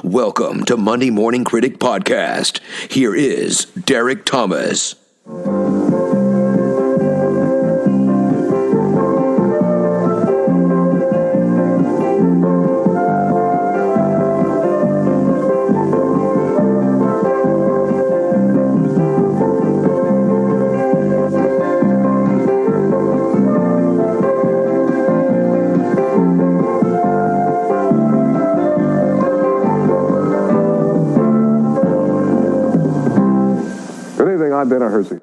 Welcome to Monday Morning Critic Podcast. Here is Derek Thomas. I've been a Hersey.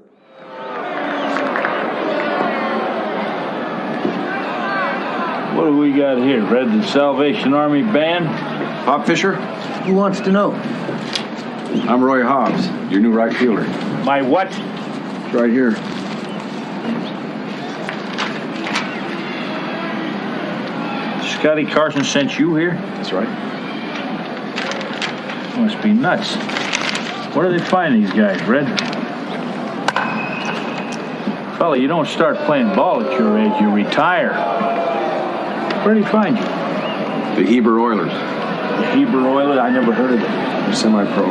What do we got here? Red the Salvation Army Band? Bob Fisher? Who wants to know? I'm Roy Hobbs, your new right fielder. My what? It's right here. Scotty Carson sent you here? That's right. Must be nuts. Where do they find these guys, Red? Fella, you don't start playing ball at your age, you retire. Where did he find you? The Heber Oilers. The Heber Oilers? I never heard of them. They're semi-pro.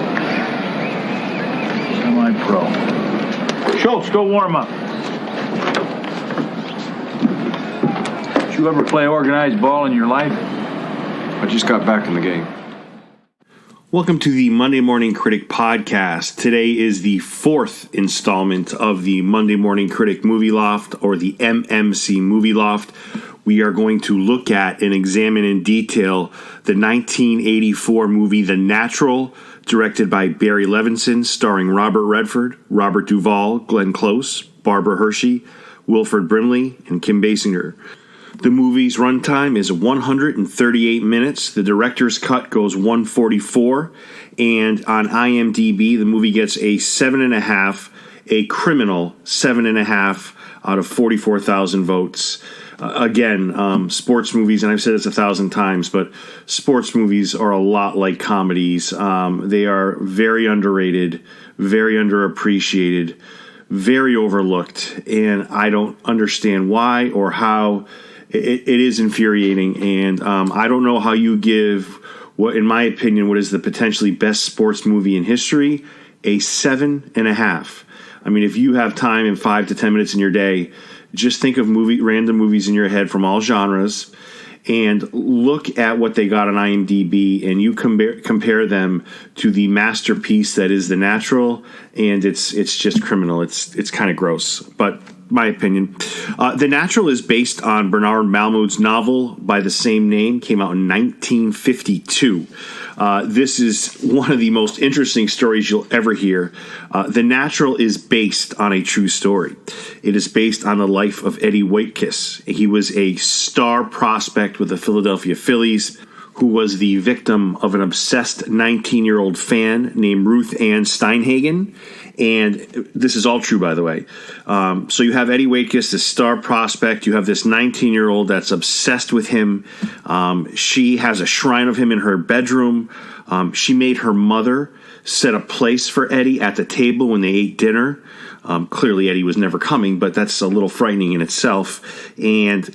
Semi-pro. Schultz, go warm up. Did you ever play organized ball in your life? I just got back in the game. Welcome to the Monday Morning Critic Podcast. Today is the fourth installment of the Monday Morning Critic Movie Loft, or the MMC Movie Loft. We are going to look at and examine in detail the 1984 movie The Natural, directed by Barry Levinson, starring Robert Redford, Robert Duvall, Glenn Close, Barbara Hershey, Wilford Brimley, and Kim Basinger. The movie's runtime is 138 minutes. The director's cut goes 144. And on IMDb, the movie gets a 7.5, a criminal 7.5 out of 44,000 votes. Sports movies, and I've said this 1,000 times, but sports movies are a lot like comedies. They are very underrated, very underappreciated, very overlooked, and I don't understand why or how. It is infuriating, and I don't know how you give what, in my opinion, what is the potentially best sports movie in history a 7.5. I mean, if you have time in 5 to 10 minutes in your day, just think of random movies in your head from all genres, and look at what they got on IMDb, and you compare them to the masterpiece that is The Natural, and it's just criminal. It's kind of gross, but my opinion. The Natural is based on Bernard Malamud's novel by the same name, came out in 1952. This is one of the most interesting stories you'll ever hear. The Natural is based on a true story. It is based on the life of Eddie Waitkiss. He was a star prospect with the Philadelphia Phillies who was the victim of an obsessed 19-year-old fan named Ruth Ann Steinhagen. And this is all true, by the way. So you have Eddie Waitkiss, this star prospect. You have this 19-year-old that's obsessed with him. She has a shrine of him in her bedroom. She made her mother set a place for Eddie at the table when they ate dinner. Clearly, Eddie was never coming, but that's a little frightening in itself. And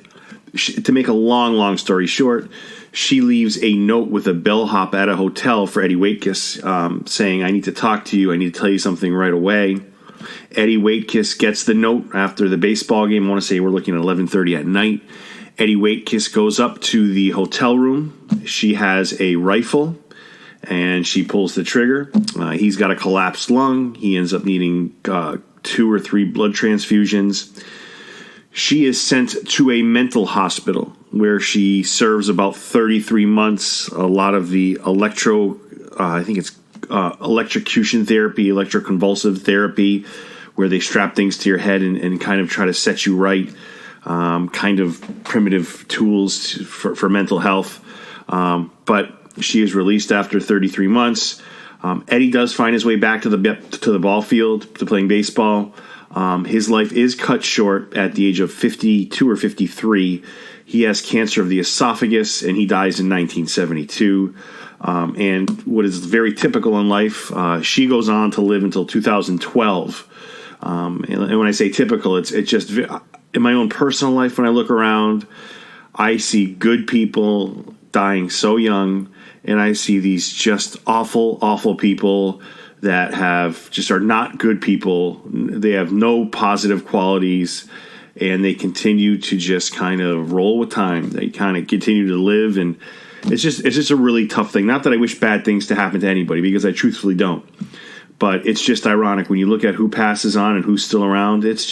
to make a long story short, she leaves a note with a bellhop at a hotel for Eddie Waitkiss saying, I need to talk to you. I need to tell you something right away. Eddie Waitkiss gets the note after the baseball game. I want to say we're looking at 11:30 at night. Eddie Waitkiss goes up to the hotel room. She has a rifle, and she pulls the trigger. He's got a collapsed lung. He ends up needing 2 or 3 blood transfusions. She is sent to a mental hospital where she serves about 33 months. A lot of the electrocution therapy, electroconvulsive therapy, where they strap things to your head and kind of try to set you right. Kind of primitive tools for mental health. But she is released after 33 months. Eddie does find his way back to the ball field to playing baseball. His life is cut short at the age of 52 or 53. He has cancer of the esophagus, and he dies in 1972. And what is very typical in life, she goes on to live until 2012. And when I say typical, it's just in my own personal life, when I look around, I see good people dying so young, and I see these just awful, awful people that are not good people. They have no positive qualities, and they continue to just kind of roll with time. They kind of continue to live, and it's just a really tough thing. Not that I wish bad things to happen to anybody, because I truthfully don't. But it's just ironic when you look at who passes on and who's still around. It's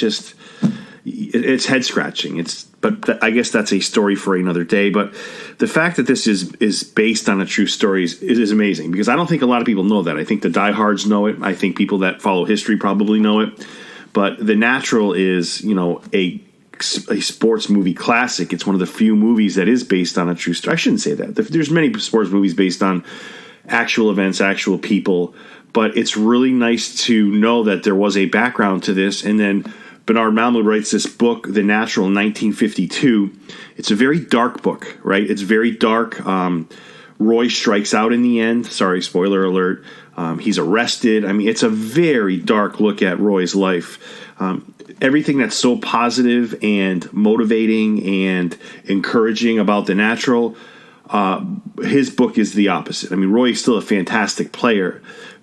head scratching. But I guess that's a story for another day. But the fact that this is based on a true story is amazing, because I don't think a lot of people know that. I think the diehards know it. I think people that follow history probably know it. But The Natural is, a sports movie classic. It's one of the few movies that is based on a true story. I shouldn't say that. There's many sports movies based on actual events, actual people. But it's really nice to know that there was a background to this. And then Bernard Malamud writes this book, The Natural, in 1952. It's a very dark book, right? It's very dark. Roy strikes out in the end. Sorry, spoiler alert. He's arrested. I mean, it's a very dark look at Roy's life. Everything that's so positive and motivating and encouraging about The Natural, his book is the opposite. I mean, Roy is still a fantastic player,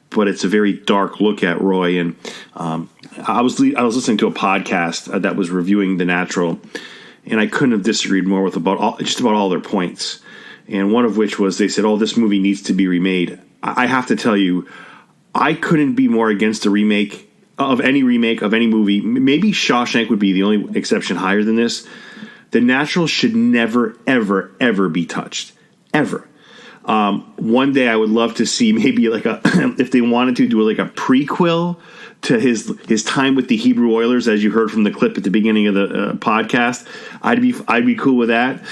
but it's a very dark look at Roy. And I was listening to a podcast that was reviewing The Natural, and I couldn't have disagreed more with about all their points. And one of which was they said, "Oh, this movie needs to be remade." I have to tell you, I couldn't be more against a remake of any movie. Maybe Shawshank would be the only exception higher than this. The Natural should never, ever, ever be touched, ever. One day I would love to see maybe like if they wanted to do like a prequel to his time with the Hebrew Oilers, as you heard from the clip at the beginning of the podcast. I'd be cool with that.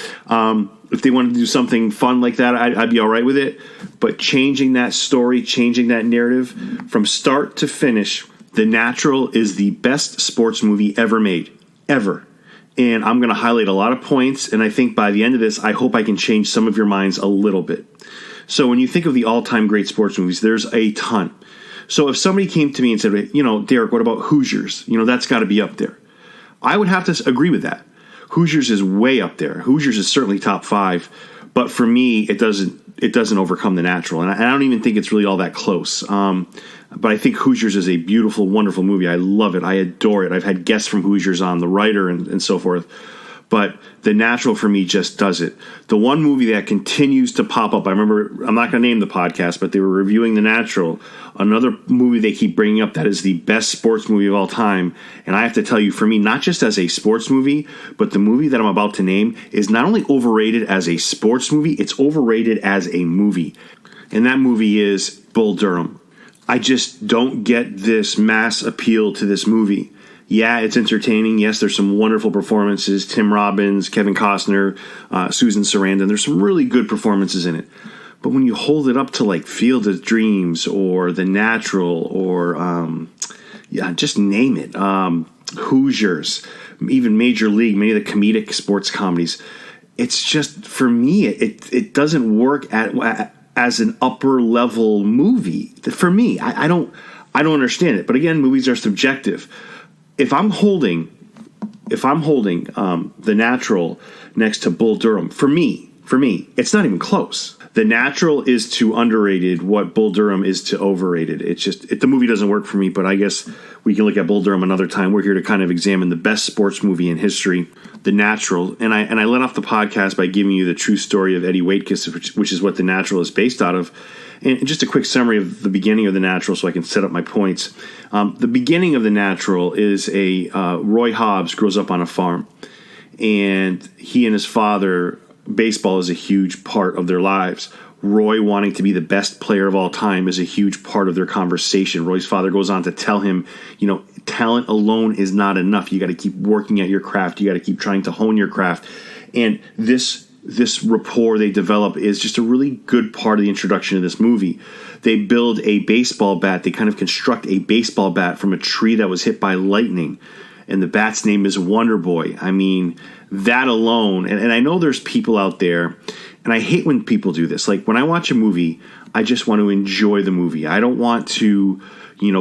If they wanted to do something fun like that, I'd be all right with it. But changing that story, changing that narrative from start to finish, The Natural is the best sports movie ever made, ever. And I'm going to highlight a lot of points, and I think by the end of this, I hope I can change some of your minds a little bit. So when you think of the all-time great sports movies, there's a ton. So if somebody came to me and said, Derek, what about Hoosiers? That's got to be up there. I would have to agree with that. Hoosiers is way up there. Hoosiers is certainly top 5, but for me, it doesn't overcome The Natural, and I don't even think it's really all that close. But I think Hoosiers is a beautiful, wonderful movie. I love it. I adore it. I've had guests from Hoosiers on, the writer and so forth. But The Natural for me just does it. The one movie that continues to pop up, I remember, I'm not going to name the podcast, but they were reviewing The Natural, another movie they keep bringing up that is the best sports movie of all time. And I have to tell you, for me, not just as a sports movie, but the movie that I'm about to name is not only overrated as a sports movie, it's overrated as a movie. And that movie is Bull Durham. I just don't get this mass appeal to this movie. Yeah, it's entertaining. Yes, there's some wonderful performances. Tim Robbins, Kevin Costner, Susan Sarandon. There's some really good performances in it. But when you hold it up to like Field of Dreams or The Natural or, just name it, Hoosiers, even Major League, many of the comedic sports comedies, it's just, for me, it doesn't work as an upper level movie. For me, I don't understand it. But again, movies are subjective. If I'm holding The Natural next to Bull Durham, for me, it's not even close. The Natural is to underrated what Bull Durham is to overrated. It's just the movie doesn't work for me. But I guess we can look at Bull Durham another time. We're here to kind of examine the best sports movie in history, The Natural. And I let off the podcast by giving you the true story of Eddie Waitkus, which is what The Natural is based out of. And just a quick summary of the beginning of The Natural so I can set up my points. The beginning of The Natural is Roy Hobbs grows up on a farm. And he and his father, baseball is a huge part of their lives. Roy wanting to be the best player of all time is a huge part of their conversation. Roy's father goes on to tell him, talent alone is not enough. You got to keep working at your craft. You got to keep trying to hone your craft. And this rapport they develop is just a really good part of the introduction of this movie. They build a baseball bat. They kind of construct a baseball bat from a tree that was hit by lightning. And the bat's name is Wonder Boy. I mean, that alone, and I know there's people out there, And I hate when people do this. Like when I watch a movie, I just want to enjoy the movie. I don't want to,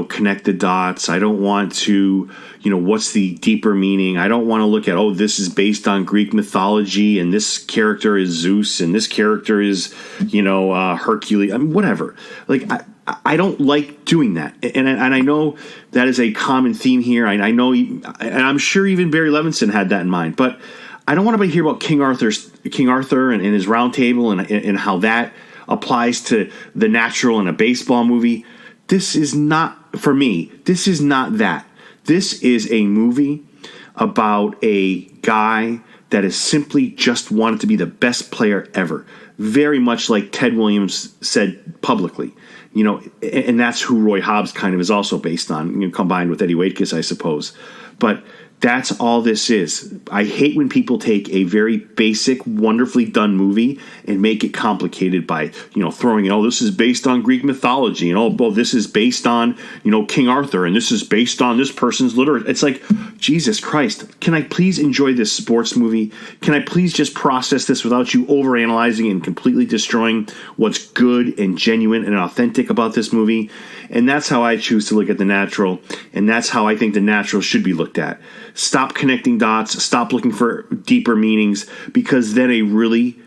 connect the dots. I don't want to, what's the deeper meaning? I don't want to look at, this is based on Greek mythology and this character is Zeus and this character is, Hercules. I mean, whatever. Like, I don't like doing that. And I know that is a common theme here. I know, and I'm sure even Barry Levinson had that in mind. But I don't want to hear about King Arthur and his round table and how that applies to the natural in a baseball movie. This is not, for me, this is not that. This is a movie about a guy that has simply just wanted to be the best player ever. Very much like Ted Williams said publicly. And that's who Roy Hobbs kind of is also based on, combined with Eddie Waitkus, I suppose. But that's all this is. I hate when people take a very basic, wonderfully done movie and make it complicated by, throwing in, this is based on Greek mythology, and this is based on, King Arthur, and this is based on this person's literature. It's like, Jesus Christ, can I please enjoy this sports movie? Can I please just process this without you overanalyzing and completely destroying what's good and genuine and authentic about this movie? And that's how I choose to look at The Natural, and that's how I think The Natural should be looked at. Stop connecting dots, stop looking for deeper meanings, because then a really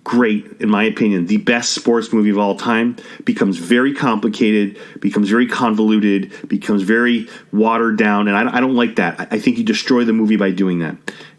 great, in my opinion, the best sports movie of all time becomes very complicated, becomes very convoluted, becomes very watered down, and I don't like that. I think you destroy the movie by doing that.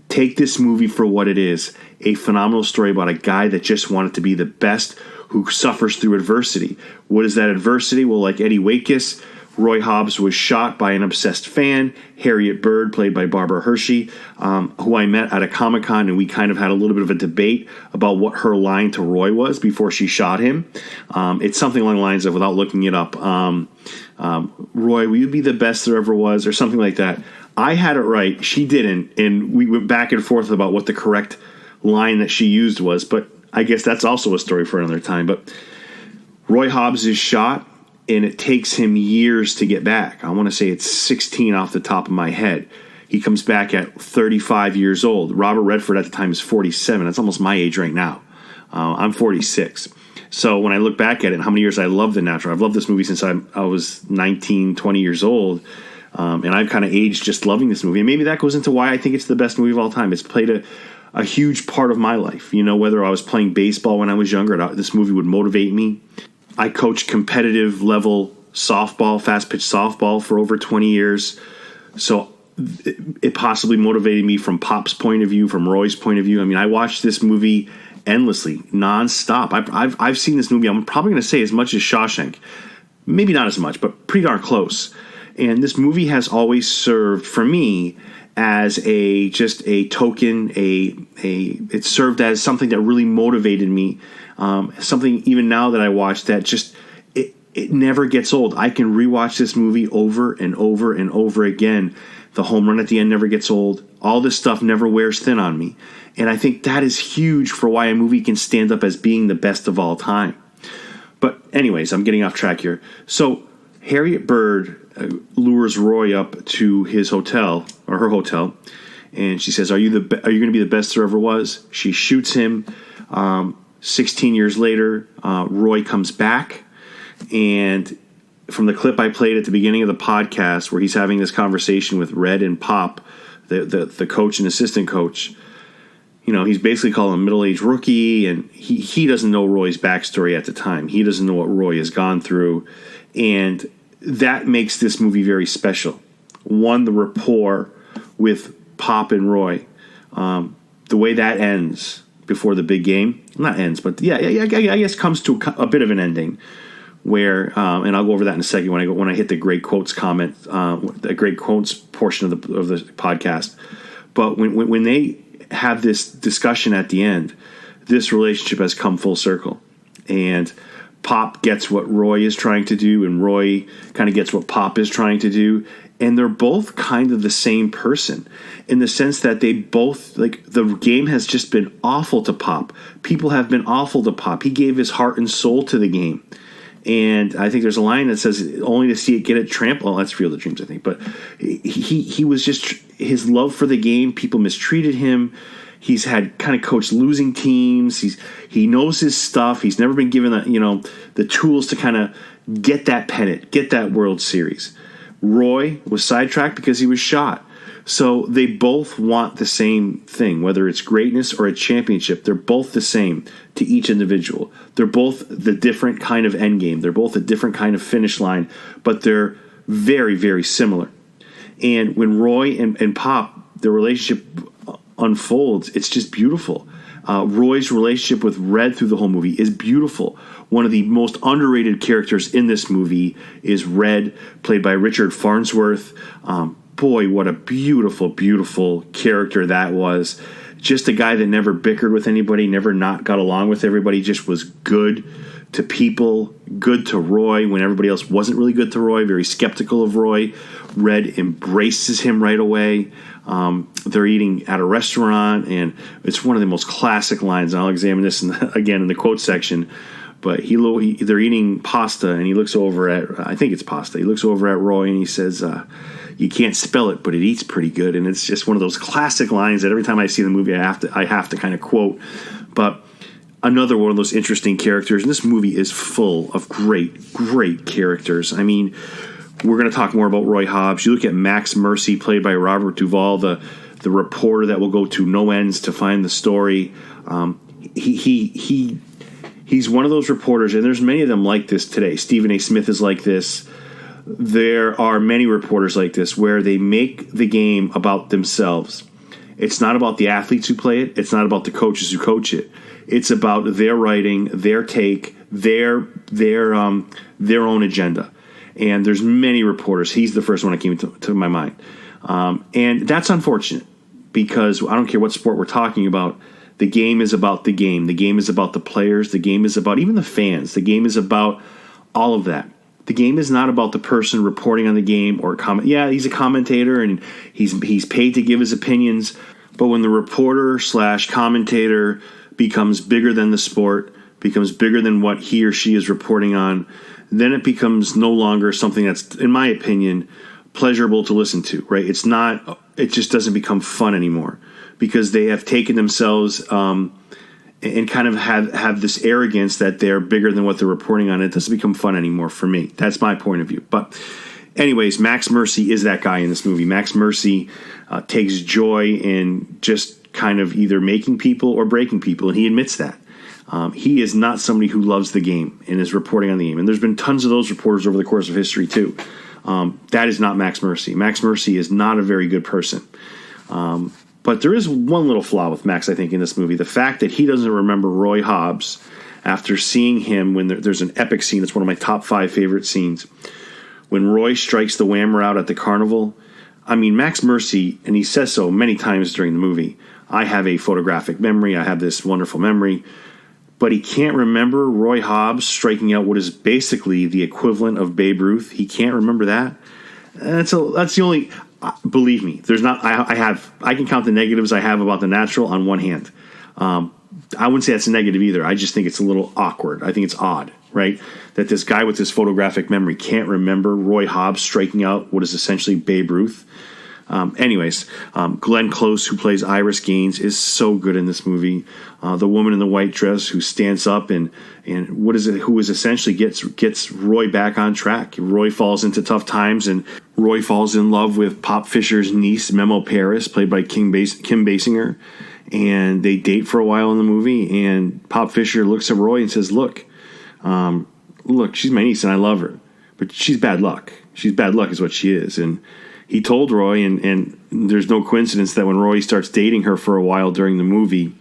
Take this movie for what it is, a phenomenal story about a guy that just wanted to be the best, who suffers through adversity. What is that adversity? Well, like Eddie Waitkus, Roy Hobbs was shot by an obsessed fan, Harriet Bird, played by Barbara Hershey, who I met at a Comic-Con, and we kind of had a little bit of a debate about what her line to Roy was before she shot him. It's something along the lines of, without looking it up, Roy, will you be the best there ever was, or something like that. I had it right, she didn't, and we went back and forth about what the correct line that she used was, but I guess that's also a story for another time. But Roy Hobbs is shot, and it takes him years to get back. I want to say it's 16 off the top of my head. He comes back at 35 years old. Robert Redford at the time is 47. That's almost my age right now. I'm 46. So when I look back at it and how many years I love The Natural, I've loved this movie since I was 19, 20 years old. And I've kind of aged just loving this movie. And maybe that goes into why I think it's the best movie of all time. It's played a huge part of my life. Whether I was playing baseball when I was younger, this movie would motivate me. I coached competitive level softball, fast pitch softball for over 20 years. So it possibly motivated me from Pop's point of view, from Roy's point of view. I mean, I watched this movie endlessly, nonstop. I've seen this movie, I'm probably going to say as much as Shawshank. Maybe not as much, but pretty darn close. And this movie has always served for me as just a token, it served as something that really motivated me. Something even now that I watch that just, it never gets old. I can rewatch this movie over and over and over again. The home run at the end never gets old. All this stuff never wears thin on me. And I think that is huge for why a movie can stand up as being the best of all time. But anyways, I'm getting off track here. So Harriet Bird lures Roy up to his hotel, or her hotel, and she says, are you going to be the best there ever was? She shoots him. 16 years later, Roy comes back, and from the clip I played at the beginning of the podcast where he's having this conversation with Red and Pop, the coach and assistant coach, he's basically calling him a middle-aged rookie, and he doesn't know Roy's backstory at the time. He doesn't know what Roy has gone through, and that makes this movie very special. One, the rapport with Pop and Roy, the way that ends before the big game, not ends, but I guess comes to a bit of an ending where, and I'll go over that in a second when I hit the great quotes comment, the great quotes portion of the podcast. But when they have this discussion at the end, this relationship has come full circle, and Pop gets what Roy is trying to do, and Roy kind of gets what Pop is trying to do. And they're both kind of the same person in the sense that they both, like, the game has just been awful to Pop. People have been awful to Pop. He gave his heart and soul to the game. And I think there's a line that says, only to see it get it trampled. That's Field of Dreams, I think. But he was just, his love for the game, people mistreated him. He's had kind of coached losing teams. He knows his stuff. He's never been given the tools to kind of get that pennant, get that World Series. Roy was sidetracked because he was shot. So they both want the same thing, whether it's greatness or a championship. They're both the same to each individual. They're both the different kind of end game. They're both a different kind of finish line, but they're very, very similar. And when Roy and Pop, their relationship unfolds, it's just beautiful. Roy's relationship with Red through the whole movie is beautiful. One of the most underrated characters in this movie is Red, played by Richard Farnsworth. Boy, what a beautiful, beautiful character that was. Just a guy that never bickered with anybody, never not got along with everybody, just was good to people, good to Roy when everybody else wasn't really good to Roy, very skeptical of Roy. Red embraces him right away. They're eating at a restaurant, and it's one of the most classic lines. I'll examine this again in the quote section. But they're eating pasta, and he looks over at, I think it's pasta, he looks over at Roy, and he says, you can't spell it, but it eats pretty good. And it's just one of those classic lines that every time I see the movie, I have to kind of quote. But another one of those interesting characters, and this movie is full of great, great characters. I mean, we're going to talk more about Roy Hobbs. You look at Max Mercy, played by Robert Duvall, the reporter that will go to no ends to find the story. He's one of those reporters, and there's many of them like this today. Stephen A. Smith is like this. There are many reporters like this where they make the game about themselves. It's not about the athletes who play it. It's not about the coaches who coach it. It's about their writing, their take, their own agenda. And there's many reporters. He's the first one that came to my mind. And that's unfortunate because I don't care what sport we're talking about. The game is about the game. The game is about the players. The game is about even the fans. The game is about all of that. The game is not about the person reporting on the game or comment. Yeah, he's a commentator and he's paid to give his opinions. But when the reporter / commentator becomes bigger than the sport, becomes bigger than what he or she is reporting on, then it becomes no longer something that's, in my opinion, pleasurable to listen to, right? It's not, it just doesn't become fun anymore because they have taken themselves and kind of have this arrogance that they're bigger than what they're reporting on. It doesn't become fun anymore for me. That's my point of view. But anyways, Max Mercy is that guy in this movie. Max Mercy takes joy in just kind of either making people or breaking people, and he admits that. He is not somebody who loves the game and is reporting on the game. And there's been tons of those reporters over the course of history, too. That is not Max Mercy. Max Mercy is not a very good person. But there is one little flaw with Max, I think, in this movie. The fact that he doesn't remember Roy Hobbs after seeing him when there's an epic scene. It's one of my top 5 favorite scenes. When Roy strikes the whammer out at the carnival. I mean, Max Mercy, and he says so many times during the movie, I have a photographic memory. I have this wonderful memory. But he can't remember Roy Hobbs striking out what is basically the equivalent of Babe Ruth. He can't remember that. That's the only. Believe me, there's not. I can count the negatives I have about The Natural on one hand. I wouldn't say that's a negative either. I just think it's a little awkward. I think it's odd, right? That this guy with this photographic memory can't remember Roy Hobbs striking out what is essentially Babe Ruth. Glenn Close, who plays Iris Gaines, is so good in this movie. The woman in the white dress who stands up and what is it? Who is essentially gets Roy back on track. Roy falls into tough times, and Roy falls in love with Pop Fisher's niece, Memo Paris, played by Kim Basinger, and they date for a while in the movie. And Pop Fisher looks at Roy and says, "Look, she's my niece and I love her, but she's bad luck. She's bad luck is what she is." And he told Roy, and there's no coincidence that when Roy starts dating her for a while during the movie,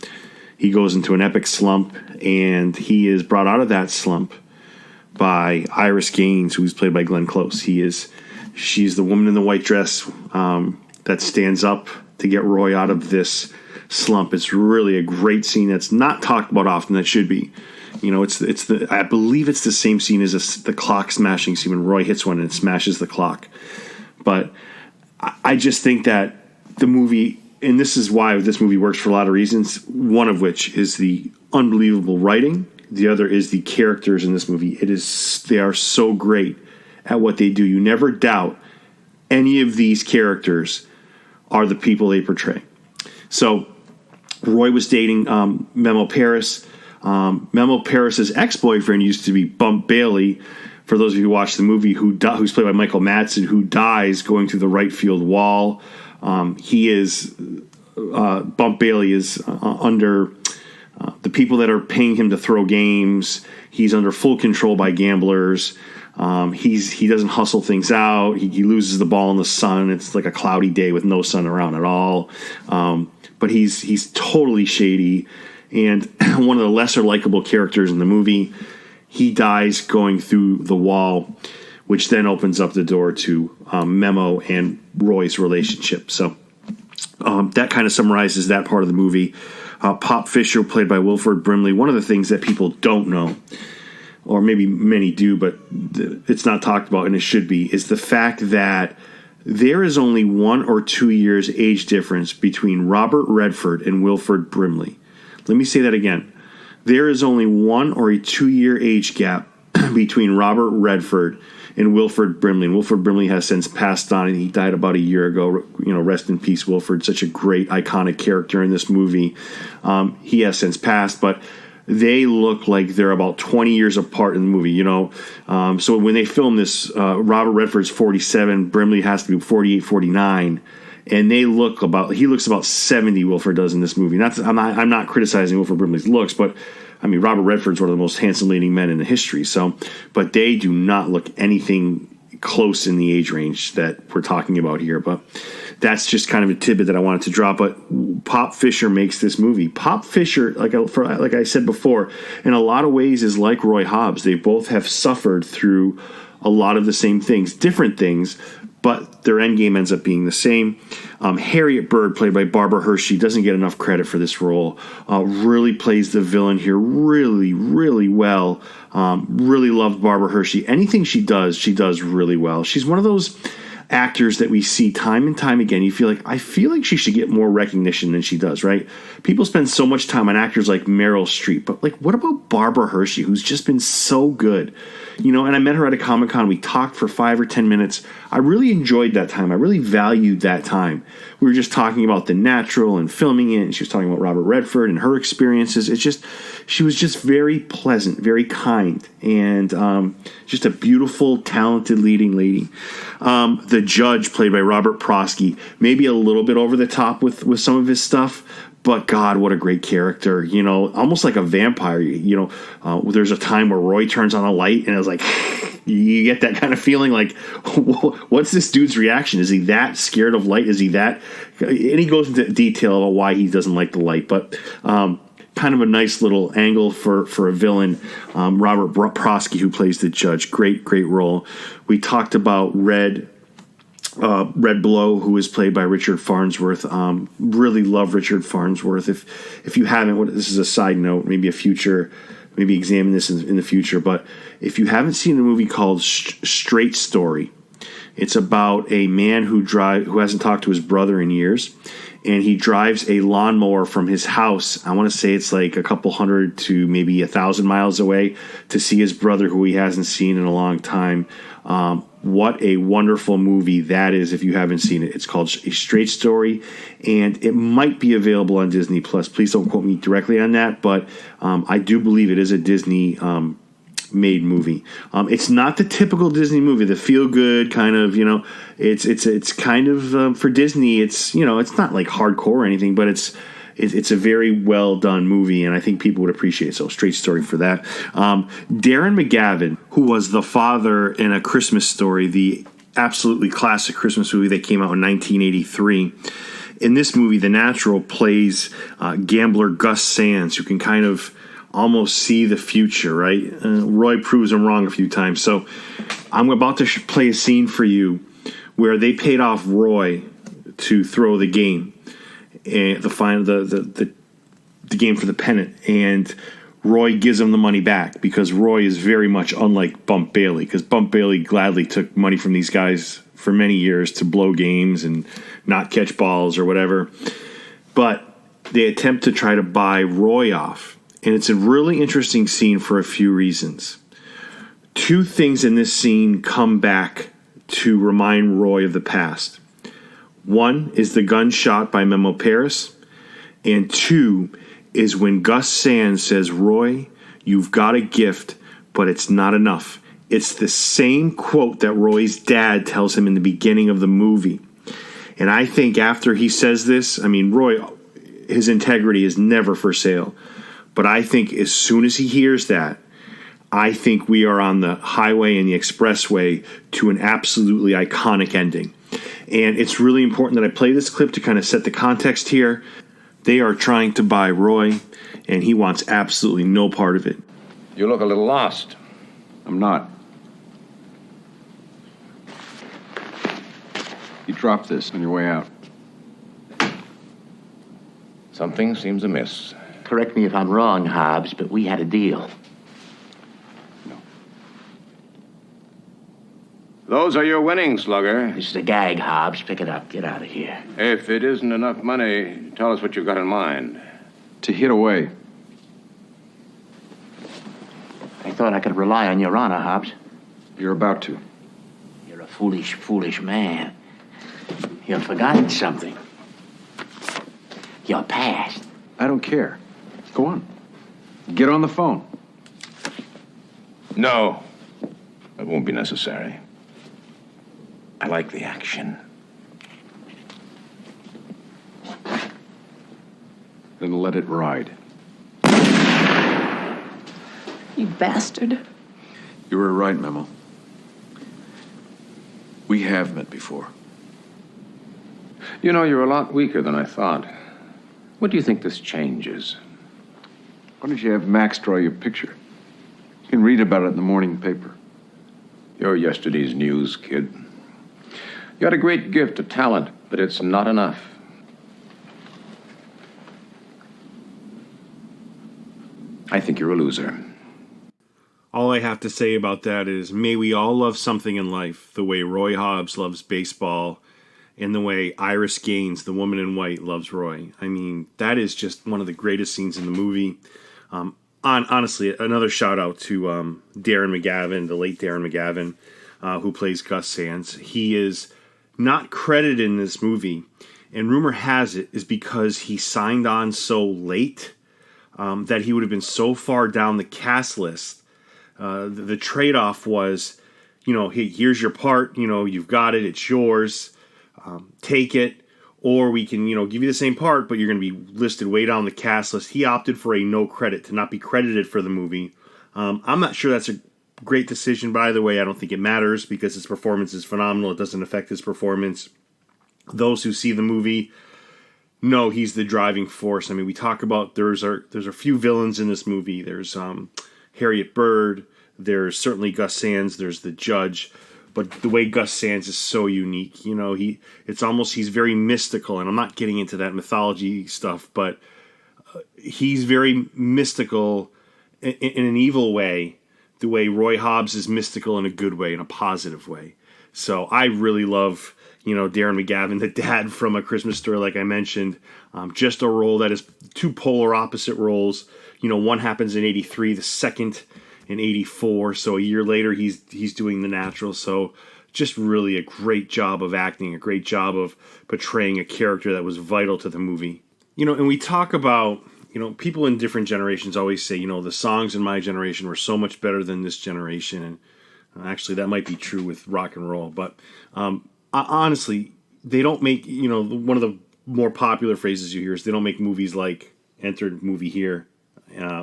he goes into an epic slump, and he is brought out of that slump by Iris Gaines, who's played by Glenn Close. She's the woman in the white dress that stands up to get Roy out of this slump. It's really a great scene that's not talked about often. That should be. You know, I believe it's the same scene as the clock smashing scene when Roy hits one and it smashes the clock. But I just think that the movie, and this is why this movie works for a lot of reasons, one of which is the unbelievable writing. The other is the characters in this movie. They are so great at what they do. You never doubt any of these characters are the people they portray. So Roy was dating Memo Paris. Memo Paris's ex-boyfriend used to be Bump Bailey. For those of you who watched the movie, who's played by Michael Madsen, who dies going through the right field wall. Bump Bailey is under the people that are paying him to throw games. He's under full control by gamblers. He doesn't hustle things out. He loses the ball in the sun. It's like a cloudy day with no sun around at all. But he's totally shady and one of the lesser likable characters in the movie. He dies going through the wall, which then opens up the door to Memo and Roy's relationship. So that kind of summarizes that part of the movie. Pop Fisher, played by Wilford Brimley. One of the things that people don't know, or maybe many do, but it's not talked about and it should be, is the fact that there is only 1 or 2 years age difference between Robert Redford and Wilford Brimley. Let me say that again. There is only 1 or a 2 year age gap between Robert Redford and Wilford Brimley. And Wilford Brimley has since passed on, and he died about a year ago. Rest in peace, Wilford. Such a great, iconic character in this movie. He has since passed, but they look like they're about 20 years apart in the movie, So when they film this, Robert Redford's 47, Brimley has to be 48, 49. And he looks about 70, Wilford does in this movie. I'm not criticizing Wilford Brimley's looks, but I mean, Robert Redford's one of the most handsome leading men in the history. But they do not look anything close in the age range that we're talking about here. But that's just kind of a tidbit that I wanted to drop. But Pop Fisher makes this movie. Pop Fisher, like I said before, in a lot of ways is like Roy Hobbs. They both have suffered through a lot of the same things, different things, but their end game ends up being the same. Harriet Bird, played by Barbara Hershey, doesn't get enough credit for this role. Really plays the villain here really, really well. Really loved Barbara Hershey. Anything she does really well. She's one of those actors that we see time and time again. I feel like she should get more recognition than she does, right? People spend so much time on actors like Meryl Streep, but what about Barbara Hershey, who's just been so good? And I met her at a Comic-Con. We talked for 5 or 10 minutes. I really enjoyed that time. I really valued that time. We were just talking about The Natural and filming it, and she was talking about Robert Redford and her experiences. She was just very pleasant, very kind, and just a beautiful, talented leading lady. The Judge, played by Robert Prosky, maybe a little bit over the top with some of his stuff, but God, what a great character, almost like a vampire. There's a time where Roy turns on a light and it was like, you get that kind of feeling like, what's this dude's reaction? Is he that scared of light? Is he that? And he goes into detail about why he doesn't like the light, but kind of a nice little angle for a villain. Robert Prosky, who plays the Judge, great role. We talked about Red Blow, who is played by Richard Farnsworth. Really love Richard Farnsworth. If you haven't, this is a side note, maybe examine this in the future, but if you haven't seen a movie called Straight Story, it's about a man who hasn't talked to his brother in years, and he drives a lawnmower from his house. I want to say it's like a couple hundred to maybe 1,000 miles away to see his brother, who he hasn't seen in a long time. What a wonderful movie that is if you haven't seen it. It's called A Straight Story, and it might be available on Disney+. Please don't quote me directly on that, but I do believe it is a Disney made movie. It's not the typical Disney movie, the feel-good kind of, it's kind of for Disney. It's not like hardcore or anything, but it's a very well done movie, and I think people would appreciate it. So, Straight Story for that. Darren McGavin, who was the father in A Christmas Story, the absolutely classic Christmas movie that came out in 1983. In this movie, The Natural plays gambler Gus Sands, who can kind of almost see the future, right? Roy proves him wrong a few times. So I'm about to play a scene for you where they paid off Roy to throw the game, and the game for the pennant, and Roy gives him the money back because Roy is very much unlike Bump Bailey, because Bump Bailey gladly took money from these guys for many years to blow games and not catch balls or whatever. But they attempt to try to buy Roy off. And it's a really interesting scene for a few reasons. Two things in this scene come back to remind Roy of the past. One is the gun shot by Memo Paris, And 2 is when Gus Sands says, Roy, you've got a gift, but it's not enough. It's the same quote that Roy's dad tells him in the beginning of the movie. And I think after he says this, I mean, Roy, his integrity is never for sale. But I think as soon as he hears that, I think we are on the highway and the expressway to an absolutely iconic ending. And it's really important that I play this clip to kind of set the context here. They are trying to buy Roy, and he wants absolutely no part of it. You look a little lost. I'm not. You dropped this on your way out. Something seems amiss. Correct me if I'm wrong, Hobbs, but we had a deal. Those are your winnings, Slugger. This is a gag, Hobbs. Pick it up. Get out of here. If it isn't enough money, tell us what you've got in mind. To hit away. I thought I could rely on your honor, Hobbs. You're about to. You're a foolish, foolish man. You've forgotten something. Your past. I don't care. Go on. Get on the phone. No, it won't be necessary. I like the action. Then let it ride. You bastard. You were right, Memo. We have met before. You know, you're a lot weaker than I thought. What do you think this changes? Why don't you have Max draw your picture? You can read about it in the morning paper. You're yesterday's news, kid. You had a great gift of talent, but it's not enough. I think you're a loser. All I have to say about that is may we all love something in life the way Roy Hobbs loves baseball and the way Iris Gaines, the woman in white, loves Roy. I mean, that is just one of the greatest scenes in the movie. Honestly, another shout out to Darren McGavin, the late Darren McGavin, who plays Gus Sands. He is not credited in this movie, and rumor has it is because he signed on so late that he would have been so far down the cast list. The trade-off was, you know, hey, here's your part, you know, you've got it, it's yours, take it, or we can, you know, give you the same part, but you're going to be listed way down the cast list. He opted for a no credit, to not be credited for the movie. I'm not sure that's a great decision, but either way, I don't think it matters because his performance is phenomenal. It doesn't affect his performance. Those who see the movie know he's the driving force. I mean, we talk about there's a few villains in this movie. There's Harriet Bird. There's certainly Gus Sands. There's the judge. But the way Gus Sands is so unique, you know, he's very mystical, and I'm not getting into that mythology stuff, but he's very mystical in an evil way, the way Roy Hobbs is mystical in a good way, in a positive way. So I really love, you know, Darren McGavin, the dad from A Christmas Story, like I mentioned. Just a role that is two polar opposite roles. You know, one happens in 83, the second in 84. So a year later, he's doing The Natural. So just really a great job of acting, a great job of portraying a character that was vital to the movie. You know, and we talk about, you know, people in different generations always say, you know, the songs in my generation were so much better than this generation. And actually, that might be true with rock and roll. But honestly, they don't make, you know, one of the more popular phrases you hear is they don't make movies like Enter Movie Here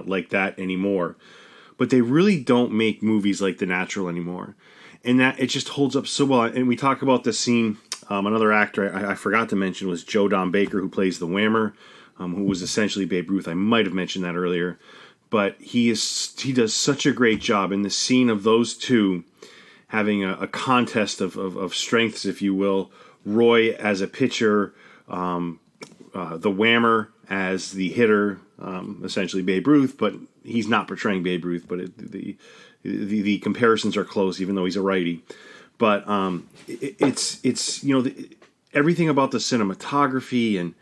like that anymore. But they really don't make movies like The Natural anymore. And that it just holds up so well. And we talk about the scene. Another actor I forgot to mention was Joe Don Baker, who plays the Whammer, who was essentially Babe Ruth. I might have mentioned that earlier. But he does such a great job in the scene of those two having a contest of strengths, if you will. Roy as a pitcher, the Whammer as the hitter, essentially Babe Ruth, but he's not portraying Babe Ruth, but the comparisons are close, even though he's a righty. But it's you know, everything about the cinematography, and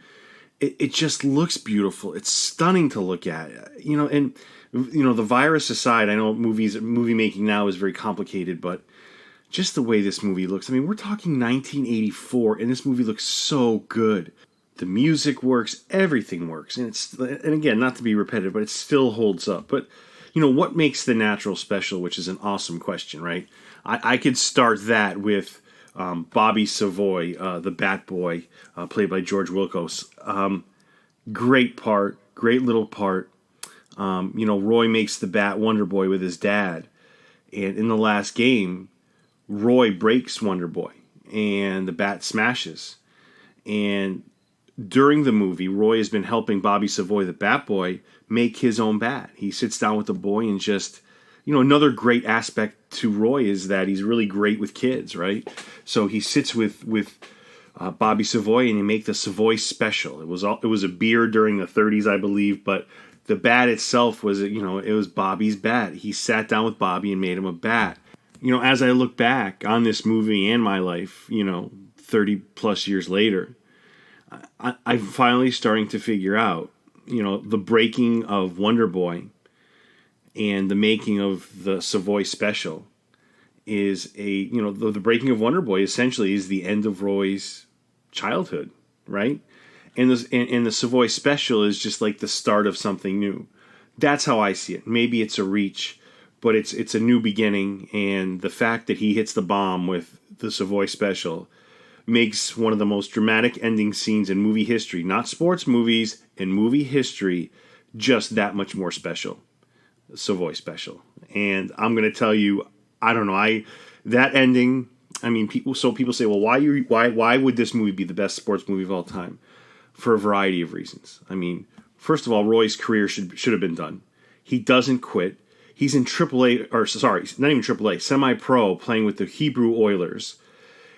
it just looks beautiful. It's stunning to look at, you know. And you know, the virus aside, I know movie making now is very complicated, but just the way this movie looks. I mean, we're talking 1984, and this movie looks so good. The music works, everything works. And again, not to be repetitive, but it still holds up. But, what makes The Natural special, which is an awesome question, right? I could start that with Bobby Savoy, the Bat Boy, played by George Wilkos. Great part, great little part. Roy makes the Bat Wonder Boy with his dad. And in the last game, Roy breaks Wonder Boy, and the Bat smashes. And during the movie, Roy has been helping Bobby Savoy, the Bat Boy, make his own bat. He sits down with the boy and just, another great aspect to Roy is that he's really great with kids, right? So he sits with Bobby Savoy and they make the Savoy Special. It was a beer during the 30s, I believe, but the bat itself was, it was Bobby's bat. He sat down with Bobby and made him a bat. As I look back on this movie and my life, 30 plus years later, I'm finally starting to figure out, the breaking of Wonder Boy and the making of the Savoy Special is the breaking of Wonder Boy essentially is the end of Roy's childhood, right? And the Savoy Special is just like the start of something new. That's how I see it. Maybe it's a reach, but it's a new beginning, and the fact that he hits the bomb with the Savoy Special makes one of the most dramatic ending scenes in movie history, not sports movies, in movie history, just that much more special. Savoy Special. And I'm going to tell you, I don't know, that ending, people say, well, why would this movie be the best sports movie of all time? For a variety of reasons. First of all, Roy's career should have been done. He doesn't quit. He's in AAA, not even AAA, semi-pro, playing with the Hebrew Oilers.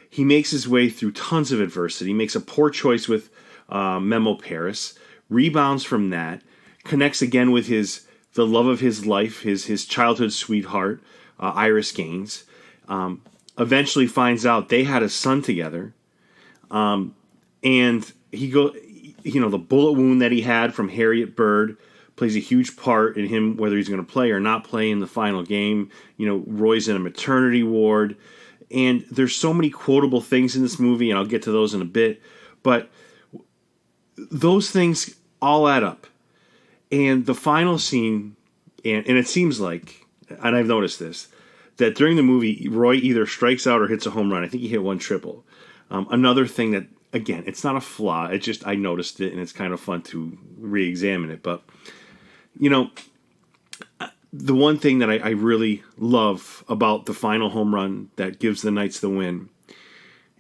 He makes his way through tons of adversity, makes a poor choice with Memo Paris, rebounds from that, connects again with the love of his life, his childhood sweetheart, Iris Gaines. Eventually finds out they had a son together, and the bullet wound that he had from Harriet Bird plays a huge part in him, whether he's going to play or not play in the final game. Roy's in a maternity ward. And there's so many quotable things in this movie, and I'll get to those in a bit. But those things all add up. And the final scene, and it seems like, and I've noticed this, that during the movie, Roy either strikes out or hits a home run. I think he hit one triple. Another thing that, again, it's not a flaw. It's just I noticed it, and it's kind of fun to re-examine it. But, the one thing that I really love about the final home run that gives the Knights the win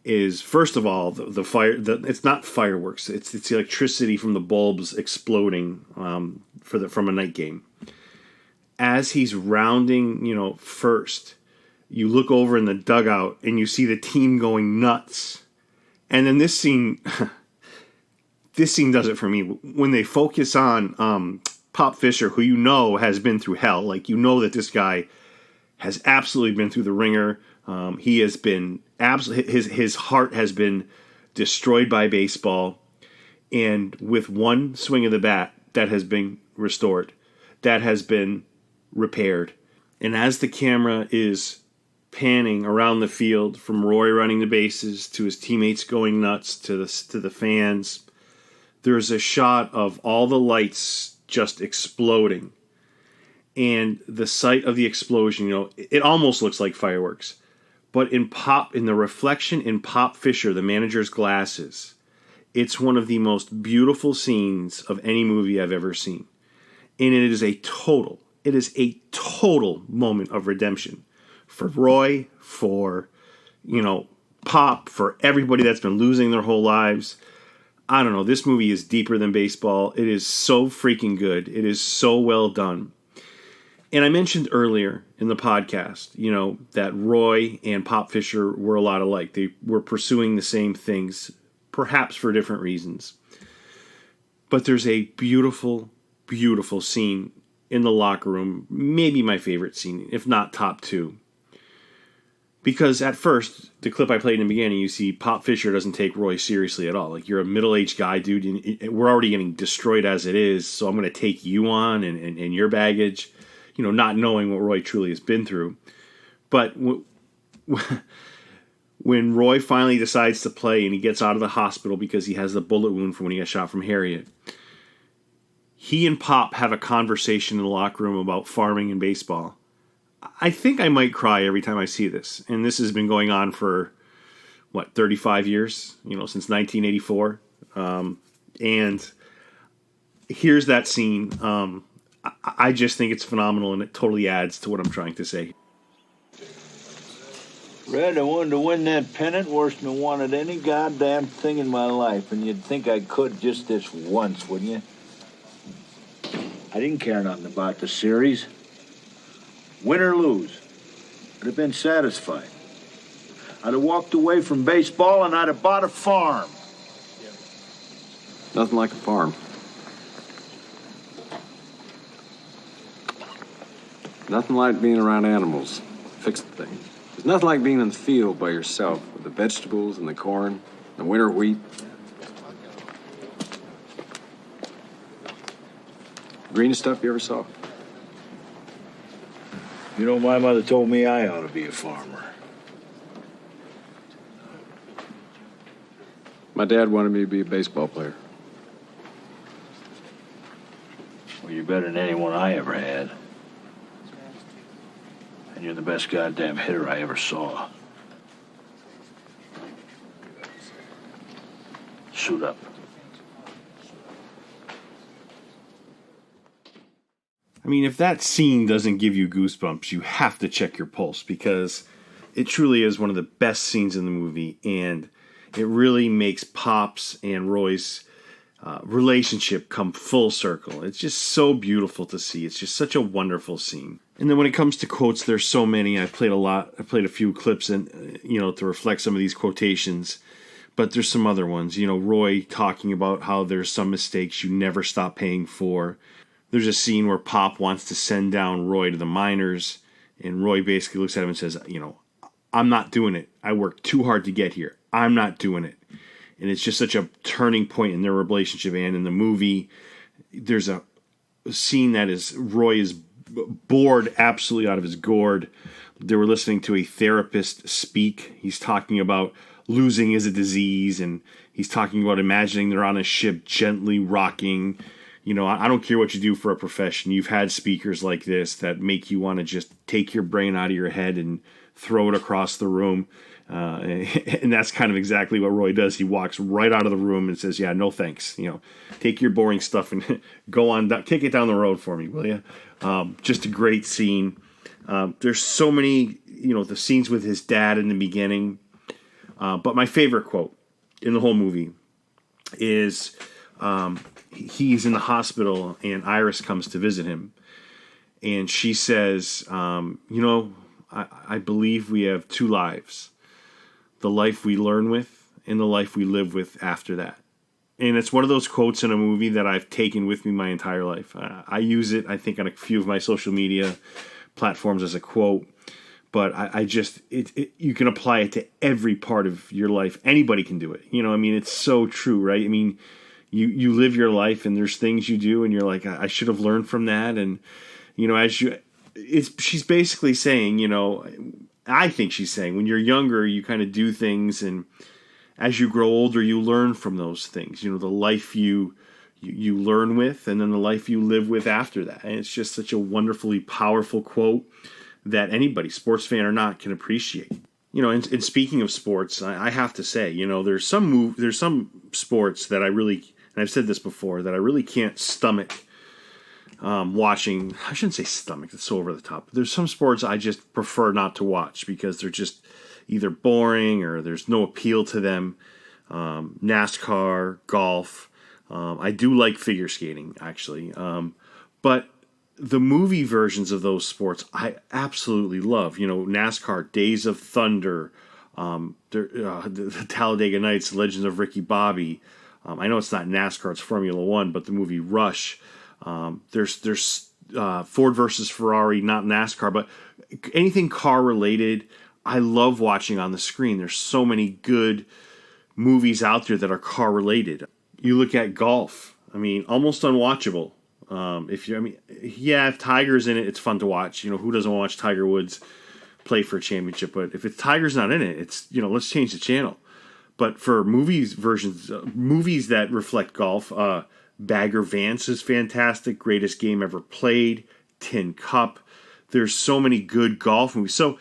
is, first of all, the fire. It's not fireworks. It's the electricity from the bulbs exploding from a night game. As he's rounding, first, you look over in the dugout and you see the team going nuts. And then this scene does it for me. When they focus on Pop Fisher, who has been through hell, that this guy has absolutely been through the ringer. He has been his heart has been destroyed by baseball, and with one swing of the bat, that has been restored, that has been repaired. And as the camera is panning around the field, from Roy running the bases to his teammates going nuts to the fans, there's a shot of all the lights just exploding, and the sight of the explosion, it almost looks like fireworks, but in the reflection in Pop Fisher, the manager's glasses, it's one of the most beautiful scenes of any movie I've ever seen, and it is a total moment of redemption for Roy, for Pop, for everybody that's been losing their whole lives. I don't know, this movie is deeper than baseball. It is so freaking good. It is so well done. And I mentioned earlier in the podcast, that Roy and Pop Fisher were a lot alike. They were pursuing the same things, perhaps for different reasons. But there's a beautiful, beautiful scene in the locker room, maybe my favorite scene, if not top two. Because at first, the clip I played in the beginning, you see Pop Fisher doesn't take Roy seriously at all. You're a middle-aged guy, dude, and we're already getting destroyed as it is, so I'm going to take you on and your baggage, not knowing what Roy truly has been through. But When Roy finally decides to play and he gets out of the hospital because he has the bullet wound from when he got shot from Harriet, he and Pop have a conversation in the locker room about farming and baseball. I think I might cry every time I see this. And this has been going on for, 35 years, since 1984. And here's that scene. I just think it's phenomenal, and it totally adds to what I'm trying to say. Red, I wanted to win that pennant worse than I wanted any goddamn thing in my life, and you'd think I could just this once, wouldn't you? I didn't care nothing about the series. Win or lose, I'd have been satisfied. I'd have walked away from baseball and I'd have bought a farm. Nothing like a farm. Nothing like being around animals, fixing things. There's nothing like being in the field by yourself with the vegetables and the corn, the winter wheat. Greenest stuff you ever saw. You know, my mother told me I ought to be a farmer. My dad wanted me to be a baseball player. Well, you're better than anyone I ever had. And you're the best goddamn hitter I ever saw. Suit up. I mean, if that scene doesn't give you goosebumps, you have to check your pulse, because it truly is one of the best scenes in the movie, and it really makes Pop's and Roy's relationship come full circle. It's just so beautiful to see. It's just such a wonderful scene. And then when it comes to quotes, there's so many. I played a few clips and to reflect some of these quotations, but there's some other ones. Roy talking about how there's some mistakes you never stop paying for. There's a scene where Pop wants to send down Roy to the minors, and Roy basically looks at him and says, I'm not doing it. I worked too hard to get here. I'm not doing it. And it's just such a turning point in their relationship. And in the movie, there's a scene that is Roy is bored absolutely out of his gourd. They were listening to a therapist speak. He's talking about losing is a disease, and he's talking about imagining they're on a ship gently rocking. I don't care what you do for a profession. You've had speakers like this that make you want to just take your brain out of your head and throw it across the room. And that's kind of exactly what Roy does. He walks right out of the room and says, yeah, no thanks. Take your boring stuff and go on, take it down the road for me, will you? Just a great scene. There's so many, the scenes with his dad in the beginning. But my favorite quote in the whole movie is he's in the hospital and Iris comes to visit him. And she says, I believe we have two lives. The life we learn with and the life we live with after that. And it's one of those quotes in a movie that I've taken with me my entire life. I use it, I think, on a few of my social media platforms as a quote. But you can apply it to every part of your life. Anybody can do it. It's so true, right? You live your life and there's things you do and you're like, I should have learned from that. And, she's basically saying, I think she's saying when you're younger, you kind of do things, and as you grow older, you learn from those things. The life you learn with, and then the life you live with after that. And it's just such a wonderfully powerful quote that anybody, sports fan or not, can appreciate. And speaking of sports, I have to say, there's some sports that I really, and I've said this before, that I really can't stomach watching. I shouldn't say stomach, that's so over the top. There's some sports I just prefer not to watch because they're just either boring or there's no appeal to them. NASCAR, golf. I do like figure skating, actually. But the movie versions of those sports I absolutely love. NASCAR, Days of Thunder, the Talladega Nights, Legends of Ricky Bobby. I know it's not NASCAR, it's Formula One, but the movie Rush. There's Ford versus Ferrari, not NASCAR, but anything car related, I love watching on the screen. There's so many good movies out there that are car related. You look at golf, almost unwatchable. If Tiger's in it, it's fun to watch. Who doesn't watch Tiger Woods play for a championship. But if it's Tiger's not in it, it's, let's change the channel. But for movies that reflect golf, Bagger Vance is fantastic. Greatest Game Ever Played. Tin Cup. There's so many good golf movies. So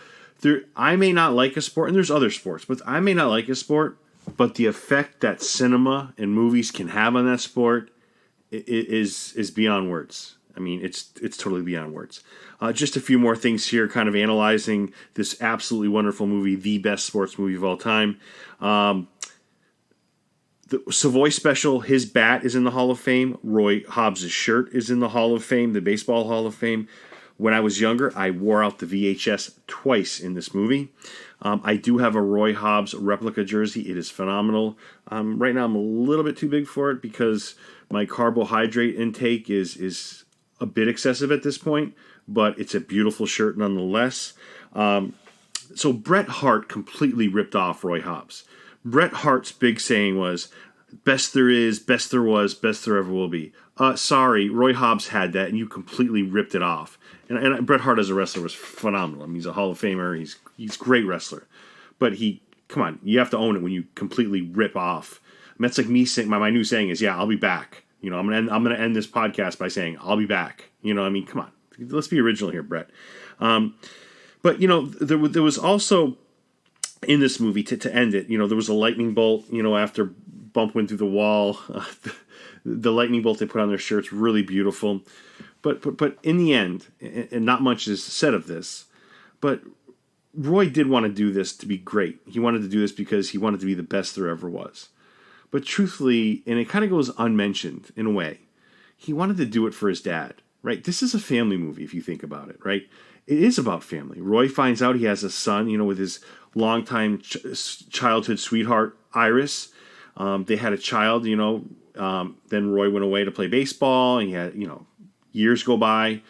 I may not like a sport, and there's other sports, but I may not like a sport, but the effect that cinema and movies can have on that sport is beyond words. I mean, it's totally beyond words. Just a few more things here, kind of analyzing this absolutely wonderful movie, the best sports movie of all time. The Savoy Special, his bat is in the Hall of Fame. Roy Hobbs' shirt is in the Hall of Fame, the Baseball Hall of Fame. When I was younger, I wore out the VHS twice in this movie. I do have a Roy Hobbs replica jersey. It is phenomenal. Right now, I'm a little bit too big for it because my carbohydrate intake is a bit excessive at this point, but it's a beautiful shirt nonetheless. So Bret Hart completely ripped off Roy Hobbs. Bret Hart's big saying was, best there is, best there was, best there ever will be. Sorry, Roy Hobbs had that, and you completely ripped it off. And Bret Hart as a wrestler was phenomenal. I mean, he's a Hall of Famer. He's a great wrestler. But come on, you have to own it when you completely rip off. I mean, that's like me saying, my new saying is, yeah, I'll be back. I'm gonna end this podcast by saying, I'll be back. I mean, come on. Let's be original here, Bret. But, there was also, in this movie, to end it, there was a lightning bolt, after Bump went through the wall. The lightning bolt they put on their shirts, really beautiful. But in the end, and not much is said of this, but Roy did want to do this to be great. He wanted to do this because he wanted to be the best there ever was. But truthfully, and it kind of goes unmentioned in a way, he wanted to do it for his dad, right? This is a family movie if you think about it, right? It is about family. Roy finds out he has a son, with his longtime childhood sweetheart, Iris. They had a child, then Roy went away to play baseball, and he had, years go by.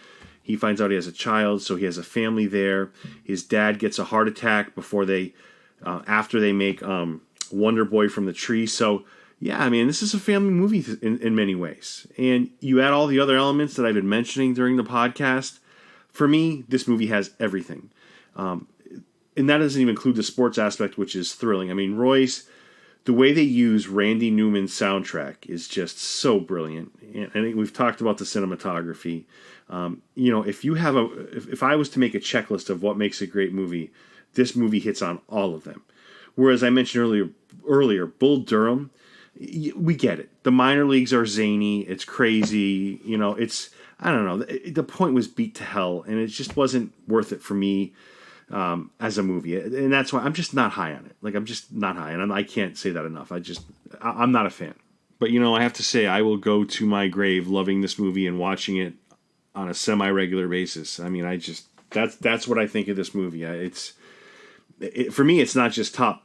He finds out he has a child, so he has a family there. His dad gets a heart attack after they make Wonder Boy from the Tree. So, yeah, I mean, this is a family movie in many ways. And you add all the other elements that I've been mentioning during the podcast. For me, this movie has everything. And that doesn't even include the sports aspect, which is thrilling. I mean, the way they use Randy Newman's soundtrack is just so brilliant. And I think we've talked about the cinematography. If I was to make a checklist of what makes a great movie, this movie hits on all of them. Whereas I mentioned earlier, Bull Durham, we get it. The minor leagues are zany. It's crazy. I don't know. The point was beat to hell, and it just wasn't worth it for me. As a movie, and that's why I'm just not high on it. Like, I'm just not high, and I can't say that enough. I'm not a fan. But I have to say, I will go to my grave loving this movie and watching it on a semi-regular basis. I mean, that's what I think of this movie. For me, it's not just top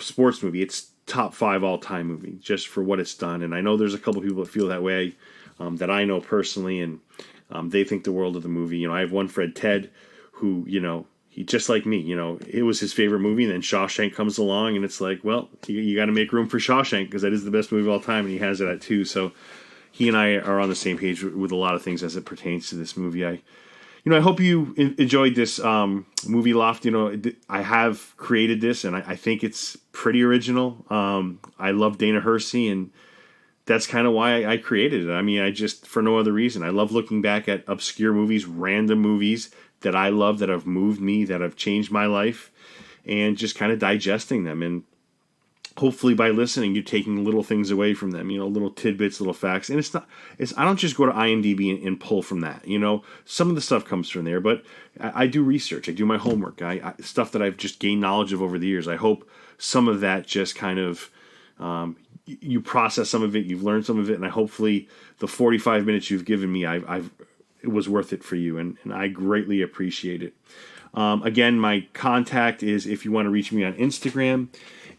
sports movie; it's top 5 all-time movie, just for what it's done. And I know there's a couple people that feel that way, that I know personally, and they think the world of the movie. I have one friend, Ted, who he just like me, it was his favorite movie, and then Shawshank comes along, and it's like, well, you got to make room for Shawshank because that is the best movie of all time, and he has it at 2. So he and I are on the same page with a lot of things as it pertains to this movie. I hope you enjoyed this movie Loft. I have created this, and I think it's pretty original. I love Dana Hersey, and that's kind of why I created it. I mean, for no other reason. I love looking back at obscure movies, random movies that I love, that have moved me, that have changed my life, and just kind of digesting them. And hopefully by listening, you're taking little things away from them, little tidbits, little facts. And I don't just go to IMDb and pull from that, some of the stuff comes from there, but I do research. I do my homework. Stuff that I've just gained knowledge of over the years. I hope some of that just kind of, you process some of it, you've learned some of it, and hopefully the 45 minutes you've given me, it was worth it for you, and I greatly appreciate it. Again, my contact is, if you want to reach me on Instagram,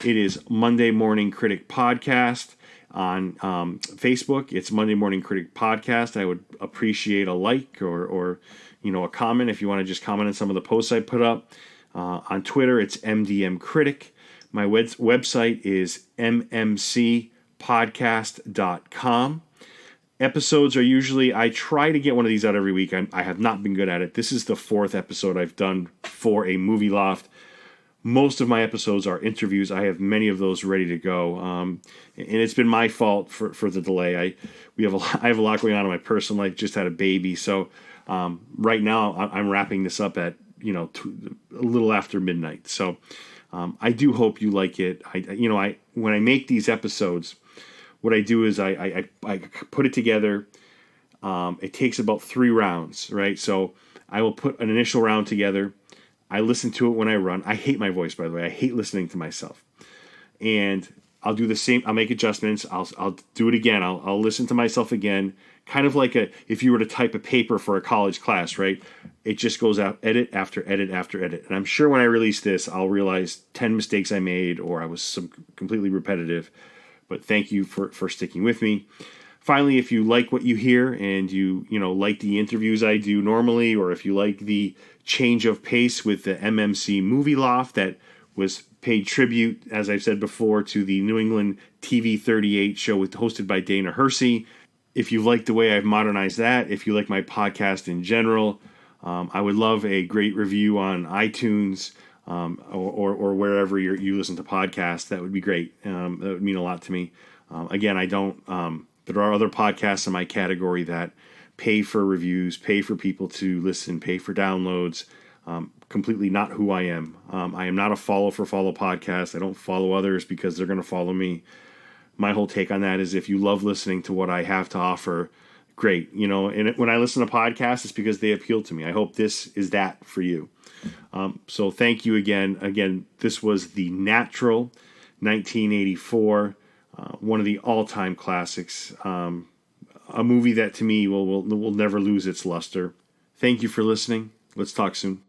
it is Monday Morning Critic Podcast. On Facebook, it's Monday Morning Critic Podcast. I would appreciate a like or a comment if you want to just comment on some of the posts I put up. On Twitter, it's MDM Critic. My website is mmcpodcast.com. Episodes are usually, I try to get one of these out every week. I have not been good at it. This is the 4th episode I've done for a movie loft. Most of my episodes are interviews. I have many of those ready to go, and it's been my fault for the delay. I have a lot going on in my personal life. Just had a baby, so right now I'm wrapping this up at a little after midnight. So I do hope you like it. When I make these episodes, what I do is I put it together. It takes about 3 rounds, right? So I will put an initial round together. I listen to it when I run. I hate my voice, by the way. I hate listening to myself. And I'll do the same. I'll make adjustments. I'll do it again. I'll listen to myself again. Kind of like if you were to type a paper for a college class, right? It just goes out edit after edit after edit. And I'm sure when I release this, I'll realize 10 mistakes I made or I was completely repetitive. But thank you for sticking with me. Finally, if you like what you hear and you like the interviews I do normally, or if you like the change of pace with the MMC Movie Loft that was paid tribute, as I've said before, to the New England TV 38 show hosted by Dana Hersey. If you like the way I've modernized that, if you like my podcast in general, I would love a great review on iTunes or wherever you listen to podcasts. That would be great. That would mean a lot to me. Again, I don't... there are other podcasts in my category that pay for reviews, pay for people to listen, pay for downloads. Completely not who I am. I am not a follow podcast. I don't follow others because they're going to follow me. My whole take on that is if you love listening to what I have to offer, great. And when I listen to podcasts, it's because they appeal to me. I hope this is that for you. So thank you again. Again, this was The Natural, 1984. One of the all-time classics, a movie that to me will never lose its luster. Thank you for listening. Let's talk soon.